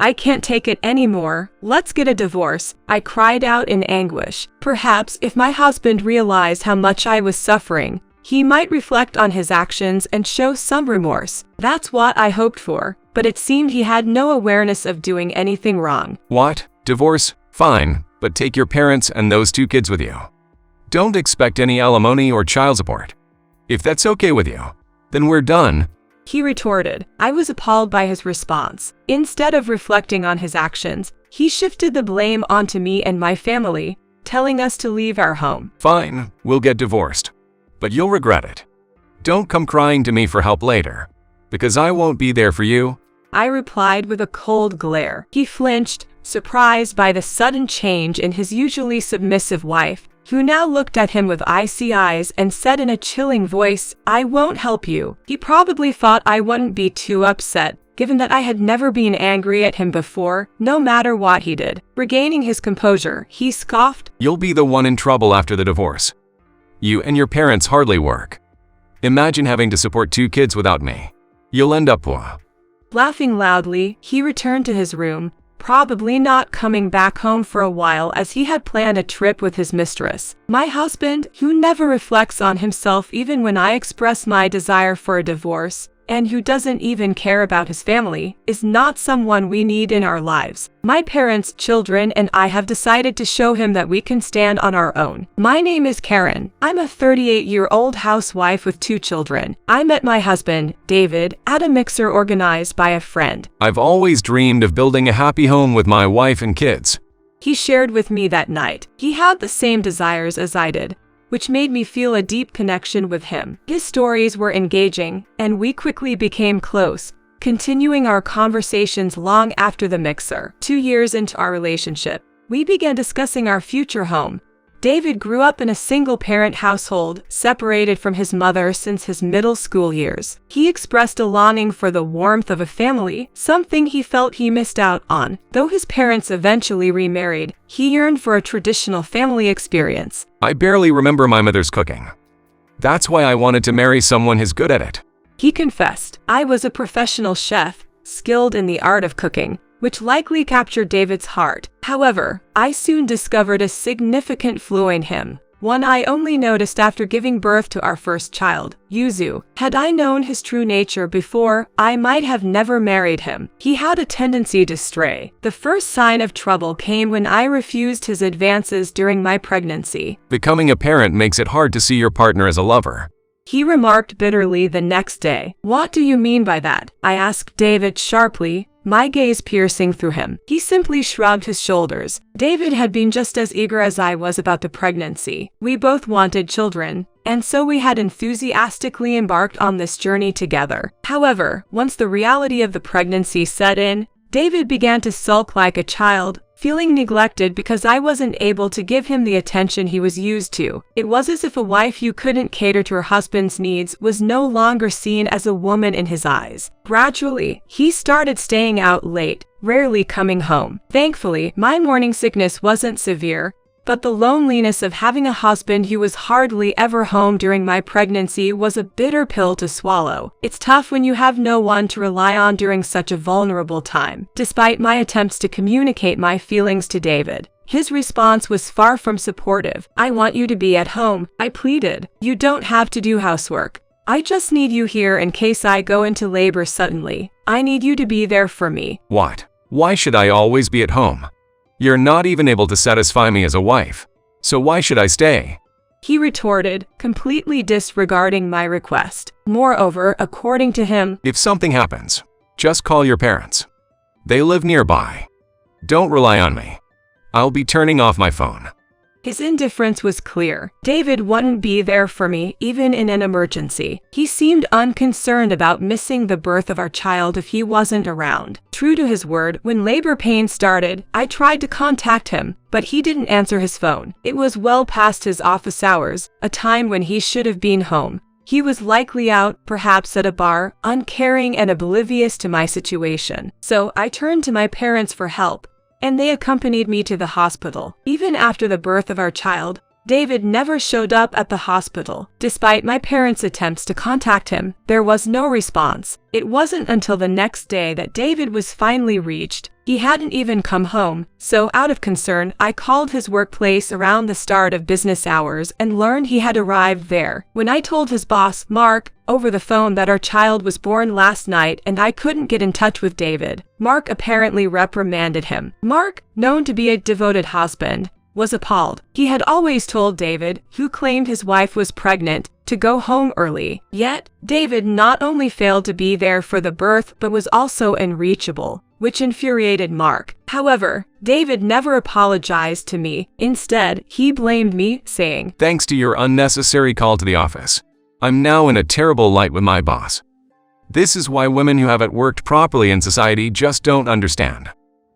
I can't take it anymore. Let's get a divorce. I cried out in anguish. Perhaps if my husband realized how much I was suffering, he might reflect on his actions and show some remorse. That's what I hoped for, but it seemed he had no awareness of doing anything wrong. What? Divorce? Fine, but take your parents and those 2 kids with you. Don't expect any alimony or child support. If that's okay with you, then we're done. He retorted. I was appalled by his response. Instead of reflecting on his actions, he shifted the blame onto me and my family, telling us to leave our home. Fine, we'll get divorced, but you'll regret it. Don't come crying to me for help later, because I won't be there for you. I replied with a cold glare. He flinched, surprised by the sudden change in his usually submissive wife, who now looked at him with icy eyes and said in a chilling voice, I won't help you. He probably thought I wouldn't be too upset, given that I had never been angry at him before, no matter what he did. Regaining his composure, he scoffed, You'll be the one in trouble after the divorce. You and your parents hardly work. Imagine having to support 2 kids without me. You'll end up poor. Laughing loudly, he returned to his room, probably not coming back home for a while as he had planned a trip with his mistress. My husband, who never reflects on himself even when I express my desire for a divorce, and who doesn't even care about his family, is not someone we need in our lives. My parents, children, and I have decided to show him that we can stand on our own. My name is Karen. I'm a 38-year-old housewife with 2 children. I met my husband, David, at a mixer organized by a friend. I've always dreamed of building a happy home with my wife and kids. He shared with me that night. He had the same desires as I did, which made me feel a deep connection with him. His stories were engaging, and we quickly became close, continuing our conversations long after the mixer. 2 years into our relationship, we began discussing our future home. David grew up in a single-parent household, separated from his mother since his middle school years. He expressed a longing for the warmth of a family, something he felt he missed out on. Though his parents eventually remarried, he yearned for a traditional family experience. I barely remember my mother's cooking. That's why I wanted to marry someone who's good at it. He confessed, I was a professional chef, skilled in the art of cooking, which likely captured David's heart. However, I soon discovered a significant flaw in him, one I only noticed after giving birth to our first child, Yuzu. Had I known his true nature before, I might have never married him. He had a tendency to stray. The first sign of trouble came when I refused his advances during my pregnancy. Becoming a parent makes it hard to see your partner as a lover. He remarked bitterly the next day. What do you mean by that? I asked David sharply, my gaze piercing through him. He simply shrugged his shoulders. David had been just as eager as I was about the pregnancy. We both wanted children, and so we had enthusiastically embarked on this journey together. However, once the reality of the pregnancy set in, David began to sulk like a child, feeling neglected because I wasn't able to give him the attention he was used to. It was as if a wife who couldn't cater to her husband's needs was no longer seen as a woman in his eyes. Gradually, he started staying out late, rarely coming home. Thankfully, my morning sickness wasn't severe, but the loneliness of having a husband who was hardly ever home during my pregnancy was a bitter pill to swallow. It's tough when you have no one to rely on during such a vulnerable time. Despite my attempts to communicate my feelings to David, his response was far from supportive. I want you to be at home, I pleaded. You don't have to do housework. I just need you here in case I go into labor suddenly. I need you to be there for me. What? Why should I always be at home? You're not even able to satisfy me as a wife, so why should I stay? He retorted, completely disregarding my request. Moreover, according to him, if something happens, just call your parents. They live nearby. Don't rely on me. I'll be turning off my phone. His indifference was clear. David wouldn't be there for me, even in an emergency. He seemed unconcerned about missing the birth of our child if he wasn't around. True to his word, when labor pains started, I tried to contact him, but he didn't answer his phone. It was well past his office hours, a time when he should have been home. He was likely out, perhaps at a bar, uncaring and oblivious to my situation. So I turned to my parents for help, and they accompanied me to the hospital. Even after the birth of our child, David never showed up at the hospital. Despite my parents' attempts to contact him, there was no response. It wasn't until the next day that David was finally reached. He hadn't even come home, so out of concern, I called his workplace around the start of business hours and learned he had arrived there. When I told his boss, Mark, over the phone that our child was born last night and I couldn't get in touch with David, Mark apparently reprimanded him. Mark, known to be a devoted husband, was appalled. He had always told David, who claimed his wife was pregnant, to go home early. Yet, David not only failed to be there for the birth but was also unreachable, which infuriated Mark. However, David never apologized to me. Instead, he blamed me, saying, "Thanks to your unnecessary call to the office, I'm now in a terrible light with my boss. This is why women who haven't worked properly in society just don't understand."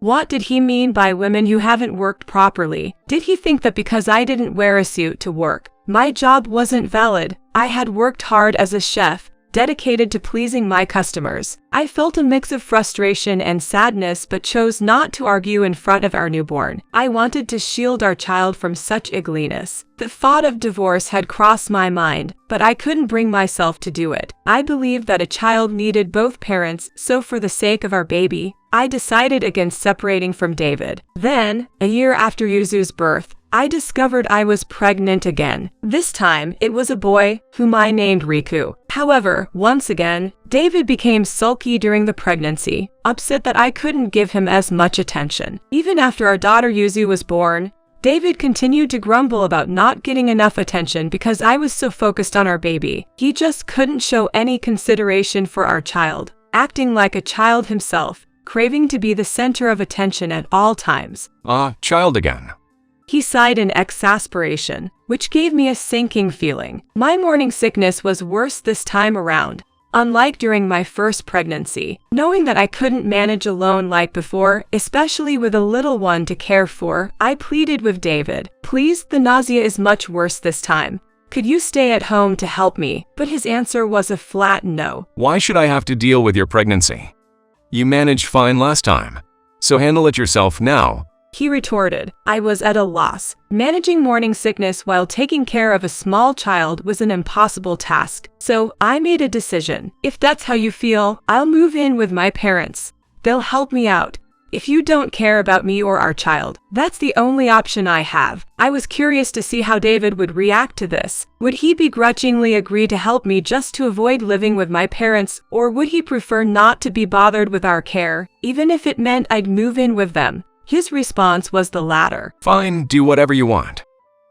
What did he mean by women who haven't worked properly? Did he think that because I didn't wear a suit to work, my job wasn't valid? I had worked hard as a chef, dedicated to pleasing my customers. I felt a mix of frustration and sadness but chose not to argue in front of our newborn. I wanted to shield our child from such ugliness. The thought of divorce had crossed my mind, but I couldn't bring myself to do it. I believed that a child needed both parents, so for the sake of our baby, I decided against separating from David. Then, a year after Yuzu's birth, I discovered I was pregnant again. This time, it was a boy, whom I named Riku. However, once again, David became sulky during the pregnancy, upset that I couldn't give him as much attention. Even after our daughter Yuzu was born, David continued to grumble about not getting enough attention because I was so focused on our baby. He just couldn't show any consideration for our child, acting like a child himself, craving to be the center of attention at all times. Child again. He sighed in exasperation, which gave me a sinking feeling. My morning sickness was worse this time around. Unlike during my first pregnancy, knowing that I couldn't manage alone like before, especially with a little one to care for, I pleaded with David, "Please, the nausea is much worse this time. Could you stay at home to help me?" But his answer was a flat no. Why should I have to deal with your pregnancy? You managed fine last time, so handle it yourself now. He retorted. I was at a loss. Managing morning sickness while taking care of a small child was an impossible task. So I made a decision. If that's how you feel, I'll move in with my parents. They'll help me out. If you don't care about me or our child, that's the only option I have. I was curious to see how David would react to this. Would he begrudgingly agree to help me just to avoid living with my parents, or would he prefer not to be bothered with our care, even if it meant I'd move in with them? His response was the latter. Fine, do whatever you want.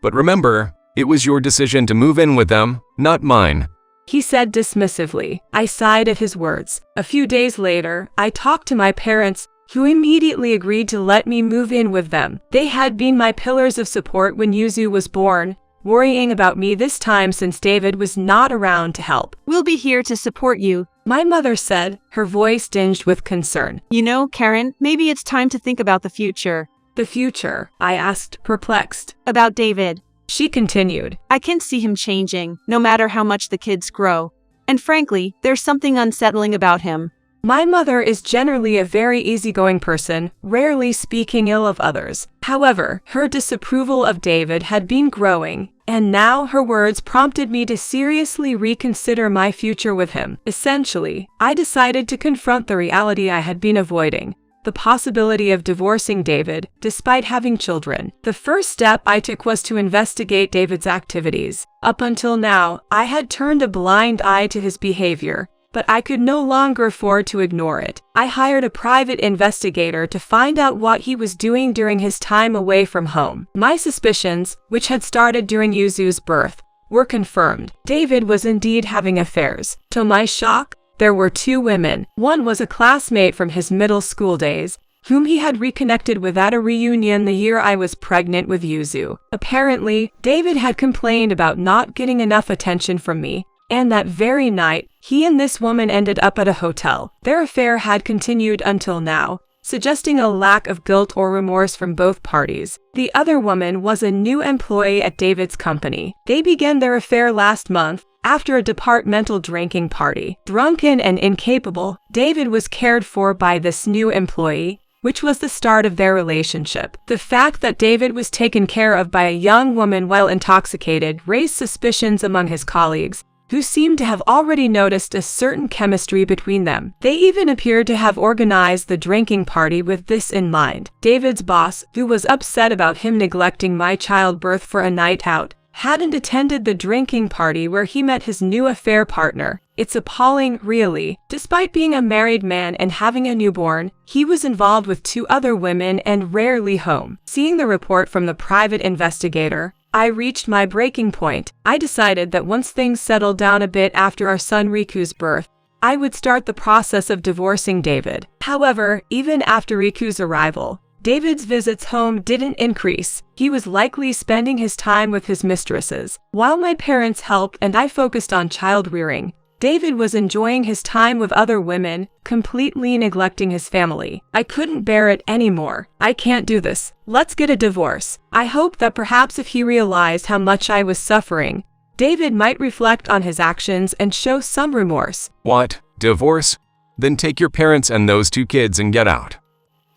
But remember, it was your decision to move in with them, not mine. He said dismissively. I sighed at his words. A few days later, I talked to my parents, who immediately agreed to let me move in with them. They had been my pillars of support when Yuzu was born, worrying about me this time since David was not around to help. "We'll be here to support you," my mother said, her voice tinged with concern. "You know, Karen, maybe it's time to think about the future." The future? I asked, perplexed. "About David." She continued. "I can see him changing, no matter how much the kids grow. And frankly, there's something unsettling about him." My mother is generally a very easygoing person, rarely speaking ill of others. However, her disapproval of David had been growing, and now her words prompted me to seriously reconsider my future with him. Essentially, I decided to confront the reality I had been avoiding, the possibility of divorcing David, despite having children. The first step I took was to investigate David's activities. Up until now, I had turned a blind eye to his behavior, but I could no longer afford to ignore it. I hired a private investigator to find out what he was doing during his time away from home. My suspicions, which had started during Yuzu's birth, were confirmed. David was indeed having affairs. To my shock, there were two women. One was a classmate from his middle school days, whom he had reconnected with at a reunion the year I was pregnant with Yuzu. Apparently, David had complained about not getting enough attention from me, and that very night, he and this woman ended up at a hotel. Their affair had continued until now, suggesting a lack of guilt or remorse from both parties. The other woman was a new employee at David's company. They began their affair last month, after a departmental drinking party. Drunken and incapable, David was cared for by this new employee, which was the start of their relationship. The fact that David was taken care of by a young woman while intoxicated raised suspicions among his colleagues, who seemed to have already noticed a certain chemistry between them. They even appeared to have organized the drinking party with this in mind. David's boss, who was upset about him neglecting my childbirth for a night out, hadn't attended the drinking party where he met his new affair partner. It's appalling, really. Despite being a married man and having a newborn, he was involved with 2 other women and rarely home. Seeing the report from the private investigator, I reached my breaking point. I decided that once things settled down a bit after our son Riku's birth, I would start the process of divorcing David. However, even after Riku's arrival, David's visits home didn't increase. He was likely spending his time with his mistresses. While my parents helped and I focused on child rearing, David was enjoying his time with other women, completely neglecting his family. I couldn't bear it anymore. I can't do this. Let's get a divorce. I hoped that perhaps if he realized how much I was suffering, David might reflect on his actions and show some remorse. What? Divorce? Then take your parents and those 2 kids and get out.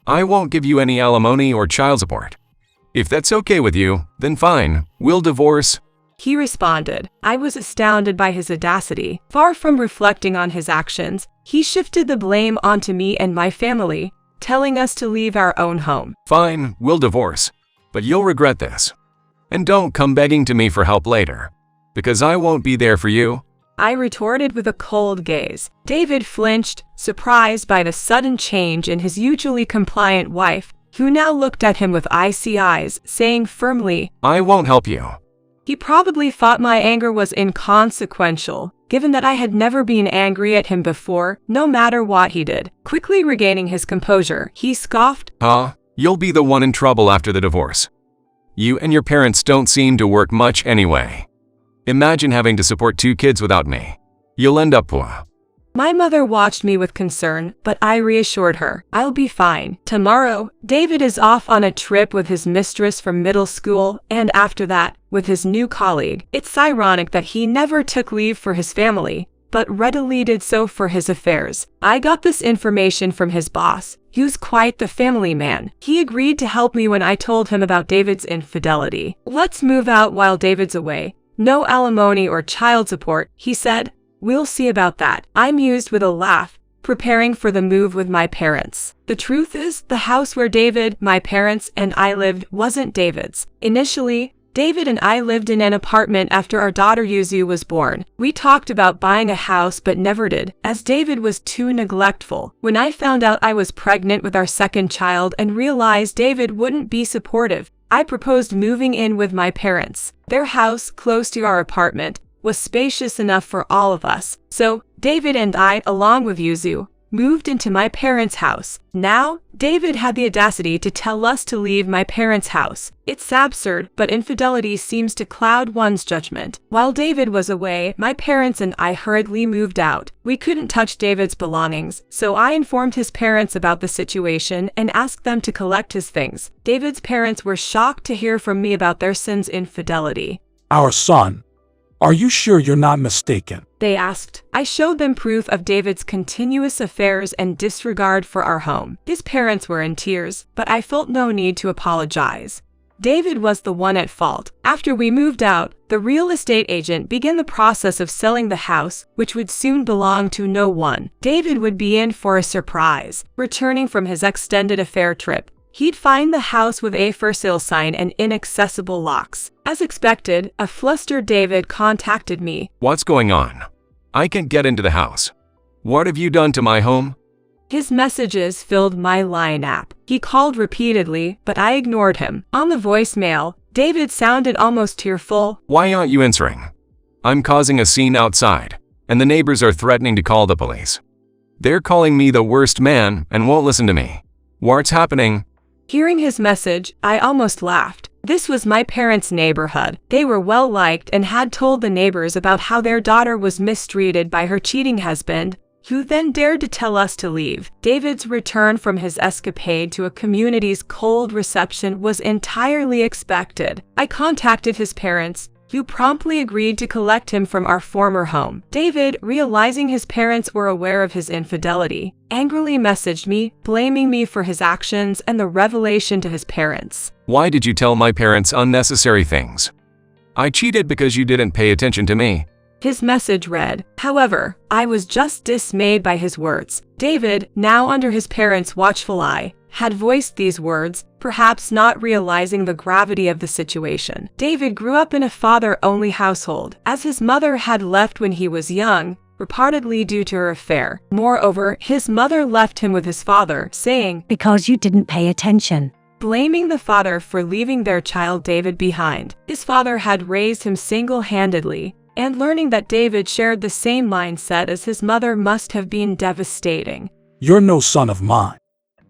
I won't give you any alimony or child support. If that's okay with you, then fine, we'll divorce. He responded. I was astounded by his audacity. Far from reflecting on his actions, he shifted the blame onto me and my family, telling us to leave our own home. Fine, we'll divorce, but you'll regret this. And don't come begging to me for help later, because I won't be there for you. I retorted with a cold gaze. David flinched, surprised by the sudden change in his usually compliant wife, who now looked at him with icy eyes, saying firmly, I won't help you. He probably thought my anger was inconsequential, given that I had never been angry at him before, no matter what he did. Quickly regaining his composure, he scoffed, Huh? You'll be the one in trouble after the divorce. You and your parents don't seem to work much anyway. Imagine having to support 2 kids without me. You'll end up poor. My mother watched me with concern, but I reassured her. I'll be fine. Tomorrow, David is off on a trip with his mistress from middle school, and after that, with his new colleague. It's ironic that he never took leave for his family, but readily did so for his affairs. I got this information from his boss, who's quite the family man. He agreed to help me when I told him about David's infidelity. Let's move out while David's away. No alimony or child support, he said. We'll see about that. I mused with a laugh, preparing for the move with my parents. The truth is, the house where David, my parents, and I lived wasn't David's. Initially, David and I lived in an apartment after our daughter Yuzu was born. We talked about buying a house but never did, as David was too neglectful. When I found out I was pregnant with our second child and realized David wouldn't be supportive, I proposed moving in with my parents. Their house, close to our apartment, was spacious enough for all of us. So, David and I, along with Yuzu, moved into my parents' house. Now, David had the audacity to tell us to leave my parents' house. It's absurd, but infidelity seems to cloud one's judgment. While David was away, my parents and I hurriedly moved out. We couldn't touch David's belongings, so I informed his parents about the situation and asked them to collect his things. David's parents were shocked to hear from me about their son's infidelity. Our son. Are you sure you're not mistaken? They asked. I showed them proof of David's continuous affairs and disregard for our home. His parents were in tears, but I felt no need to apologize. David was the one at fault. After we moved out, the real estate agent began the process of selling the house, which would soon belong to no one. David would be in for a surprise. Returning from his extended affair trip, he'd find the house with a for sale sign and inaccessible locks. As expected, a flustered David contacted me. What's going on? I can't get into the house. What have you done to my home? His messages filled my line app. He called repeatedly, but I ignored him. On the voicemail, David sounded almost tearful. Why aren't you answering? I'm causing a scene outside, and the neighbors are threatening to call the police. They're calling me the worst man and won't listen to me. What's happening? Hearing his message, I almost laughed. This was my parents' neighborhood. They were well liked and had told the neighbors about how their daughter was mistreated by her cheating husband, who then dared to tell us to leave. David's return from his escapade to a community's cold reception was entirely expected. I contacted his parents, who promptly agreed to collect him from our former home. David, realizing his parents were aware of his infidelity, angrily messaged me, blaming me for his actions and the revelation to his parents. Why did you tell my parents unnecessary things? I cheated because you didn't pay attention to me. His message read. However, I was just dismayed by his words. David, now under his parents' watchful eye, had voiced these words, perhaps not realizing the gravity of the situation. David grew up in a father-only household, as his mother had left when he was young, reportedly due to her affair. Moreover, his mother left him with his father, saying, "Because you didn't pay attention." Blaming the father for leaving their child David behind. His father had raised him single-handedly, and learning that David shared the same mindset as his mother must have been devastating. You're no son of mine.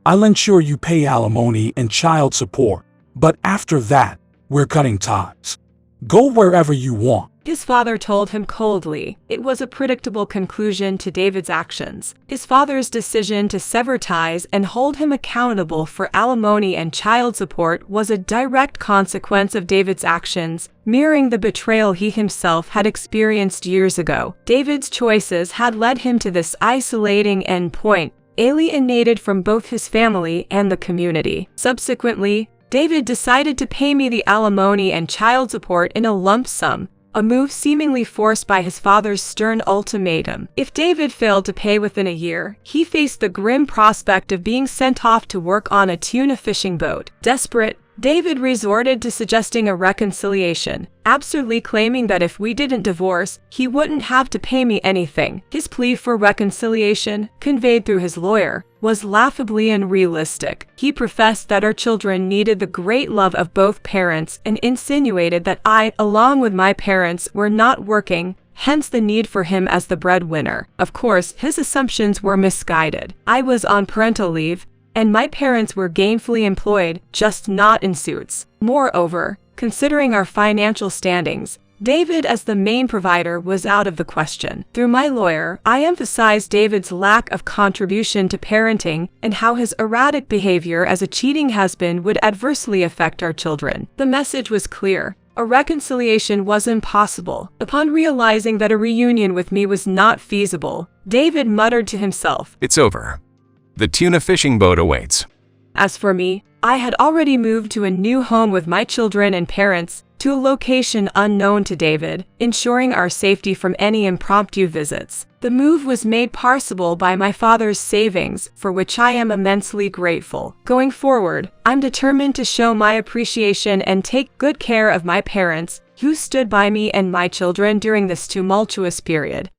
I'll ensure you pay alimony and child support, but after that, we're cutting ties. Go wherever you want. His father told him coldly. It was a predictable conclusion to David's actions. His father's decision to sever ties and hold him accountable for alimony and child support was a direct consequence of David's actions, mirroring the betrayal he himself had experienced years ago. David's choices had led him to this isolating endpoint, alienated from both his family and the community. Subsequently, David decided to pay me the alimony and child support in a lump sum, a move seemingly forced by his father's stern ultimatum. If David failed to pay within a year, he faced the grim prospect of being sent off to work on a tuna fishing boat. Desperate, David resorted to suggesting a reconciliation, absurdly claiming that if we didn't divorce, he wouldn't have to pay me anything. His plea for reconciliation, conveyed through his lawyer, was laughably unrealistic. He professed that our children needed the great love of both parents and insinuated that I, along with my parents, were not working, hence the need for him as the breadwinner. Of course, his assumptions were misguided. I was on parental leave, and my parents were gainfully employed, just not in suits. Moreover, considering our financial standings, David as the main provider was out of the question. Through my lawyer, I emphasized David's lack of contribution to parenting and how his erratic behavior as a cheating husband would adversely affect our children. The message was clear. A reconciliation was impossible. Upon realizing that a reunion with me was not feasible, David muttered to himself, It's over. The tuna fishing boat awaits. As for me, I had already moved to a new home with my children and parents, to a location unknown to David, ensuring our safety from any impromptu visits. The move was made possible by my father's savings, for which I am immensely grateful. Going forward, I'm determined to show my appreciation and take good care of my parents, who stood by me and my children during this tumultuous period.